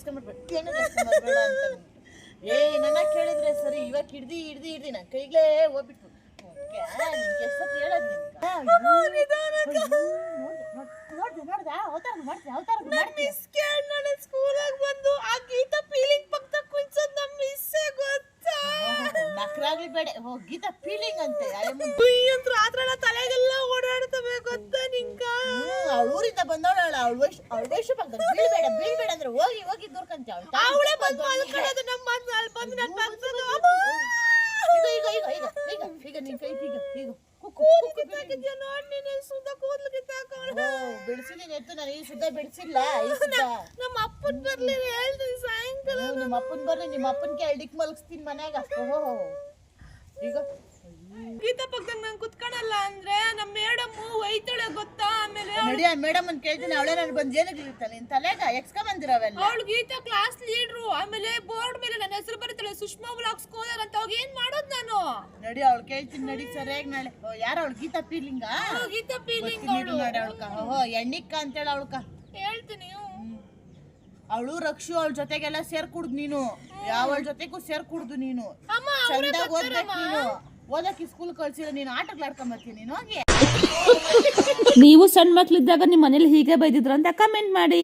ಜಾಸ್ತಿ ಮಾಡ್ಬೇಡ ಅಂತ ಏ ನನ್ನ ಕೇಳಿದ್ರೆ ಸರಿ ಇವಾಗ ಹಿಡ್ದಿ ನನ್ನ ಕೈಗಳೇ ಹೋಗ್ಬಿಟ್ಟು ಎಷ್ಟೊತ್ತು ಹೇಳೋದು ನೋಡ್ದ ಸ್ಕೂಲಾಗ ಬಂದು ಆ ಗೀತಾ ಫೀಲಿಂಗ್ ಪಕ್ಕ ಕುಂಚೋದ್ ನಮ್ಮ ಮಿಸ್ಸೇ ಗೊತ್ತಾ ನಕ್ರಾಗ್ಲಿ ಬೇಡ ಗೀತಾ ಫೀಲಿಂಗ್ ಅಂತೆ ಅಂತ ಆತರ ತಲೆಗೆಲ್ಲ ಓಡಾಡ್ತವೆ ಗೊತ್ತಾ ನಿಂಗ ಅವಳ ಊರಿಂದ ಬಂದವಳ ಅವಳ ವಯಸ್ಸು ಪಕ್ಕದ ಬೀಳ್ಬೇಡ ಅಂದ್ರೆ ಹೋಗಿ ದೂರ್ಕಂತ ಅವಳೇ ಬಂದು ಮಲ್ಕೊಳ್ಳೋದು ನಮ್ಮ ಅಲ್ಲಿ ಬಂದು ನನ್ನ ಪಕ್ಕದ ಈಗ ನಿನ್ ಕೈ ಈಗ ಬೆಳೆಸಿದೀನಿ ಎತ್ತು ನಾನು ಈ ಸುದ್ದ ಬೆಳೆಸಿಲ್ಲ ನಮ್ಮ ಅಪ್ಪನ್ ಬರ್ಲಿ ಹೇಳ್ತೀನಿ ಸಾಯಂಕಾಲ ನಿಮ್ಮ ಅಪ್ಪನ್ ಬರ್ಲಿ ನಿಮ್ಮ ಅಪ್ಪನ್ ಕೇಳಿಕ್ ಮಲಗಿಸ್ತೀನಿ ಮನ್ಯಾಗ ಈಗ ಗೀತಾ ಪಕ್ಕದಾಗ ನಾನು ಕುತ್ಕೊಳಲ್ಲ ಅಂದ್ರೆ ನಮ್ಮ ಮೇಡಮ್ ಒಯ್ತಾಳೆ ಗೊತ್ತಾ ಆಮೇಲೆ ನಡಿ ಆ ಮೇಡಮ್ ಅಂತ ಕೇಳ್ತೀನಿ ಅವಳೇ ನಾನು ಬಂದು ಏನಕ್ಕೆ ಇರ್ತಾನೆ ನಿನ್ ತಲೆಗ ಎಕ್ಸ್ಕ ಬಂದಿರವೆಲ್ಲ ಅವಳು ಗೀತಾ ಕ್ಲಾಸ್ ಲೀಡ್ರು ಆಮೇಲೆ ಬೋರ್ಡ್ ಮೇಲೆ ನನ್ನ ಹೆಸರು ಬರುತ್ತಾಳೆ ಸುಷ್ಮಾ ವ್ಲಾಗ್ಸ್ ಕೋದರ್ ಅಂತ ಅವಾಗ ಏನ್ ಮಾಡೋದು ನಾನು ನಡಿ ಅವಳು ಕೇಳ್ತೀನಿ ನಡಿ ಸರಿಯಾಗಿ ನಾಳೆ ಯಾರ ಅವಳು ಗೀತಾ ಫೀಲಿಂಗ ಗೀತಾ ಫೀಲಿಂಗ್ ಅವಳು ನೋಡಿ ಅವಳ್ಕ ಎಣ್ಣಿಕ್ಕ ಅಂತೇಳಿ ಅವಳ್ಕ ಹೇಳ್ತೀನಿ ಅವಳು ರಕ್ಷು ಅವಳ ಜೊತೆಗೆಲ್ಲ ಸೇರ್ ಕುಡ್ದು ನೀನು ಯಾವಳ ಜೊತೆಗೂ ಸೇರ್ ಕುಡ್ದು ನೀನು ಚಂದಾಗಿ ಓದ್ಬೇಕು ನೀನು ಓದಕ್ಕೆ ಸ್ಕೂಲ್ ಕಳ್ಸಿಲ್ಲ ನೀನು ಆಟಕ್ಕೆ ಆಡ್ಕೊಂಬರ್ತೀನಿ ನೀನು ಹೋಗಿ ನೀವು ಸಣ್ಣ ಮಕ್ಳಿದ್ದಾಗ ನಿಮ್ಮ ಮನೇಲಿ ಹೀಗೆ ಬೈದಿದ್ರ ಅಂತ ಕಮೆಂಟ್ ಮಾಡಿ.